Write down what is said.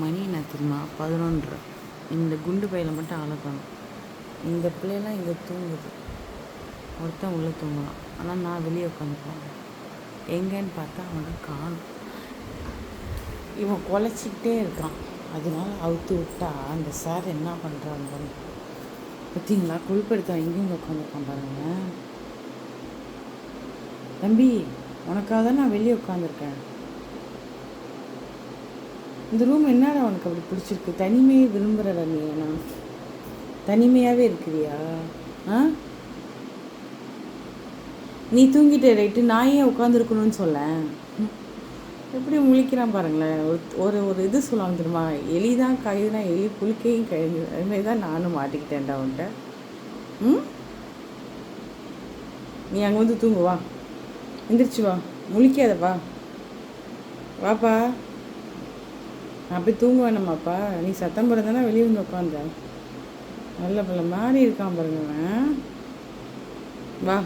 மணி என்ன தெரியுமா 11:30. இந்த குண்டு பையில மட்டும் அழகணும். இந்த பிள்ளையெல்லாம் இங்கே தூங்குது. ஒருத்தன் உள்ளே தூங்கலாம். ஆனால் நான் வெளியே உட்காந்துக்குவேன். எங்கேன்னு பார்த்தா அவனை காணும். இவன் குலைச்சிக்கிட்டே இருக்கான். அதனால அவுத்து விட்டா அந்த சார் என்ன பண்ணுறாங்க பார்த்தீங்களா? கொழுப்படுத்தான் இங்கேயும் உட்காந்துருக்கான் பாருங்க. தம்பி, உனக்காக தான் நான் வெளியே உட்காந்துருக்கேன். இந்த ரூம் என்னடா உனக்கு அப்படி பிடிச்சிருக்கு? தனிமையை விரும்புகிறடா நீ? நான் தனிமையாகவே இருக்கிறியா? ஆ, நீ தூங்கிட்டே ரைட்டு, நான் ஏன் உட்காந்துருக்கணும்னு சொல்ல. எப்படி முழிக்கிறான் பாருங்களேன். ஒரு ஒரு இது சொல்லுவாங்க தெரியுமா, எலி தான் கழுதுனா எலி புளிக்கையும் கழுது. அதுமாரி தான் நானும் மாட்டிக்கிட்டேன்டா அவன்கிட்ட. ம், நீ அங்கே வந்து தூங்கு, வா, எந்திரிச்சு வா, முழிக்காதப்பா, வாப்பா. நான் போய் தூங்க வேணாமாப்பா? நீ சத்தம் போட தானே வெளியே வந்து உட்காந்த. நல்ல பிள்ளை மாறி இருக்கான் பாருங்க. வா.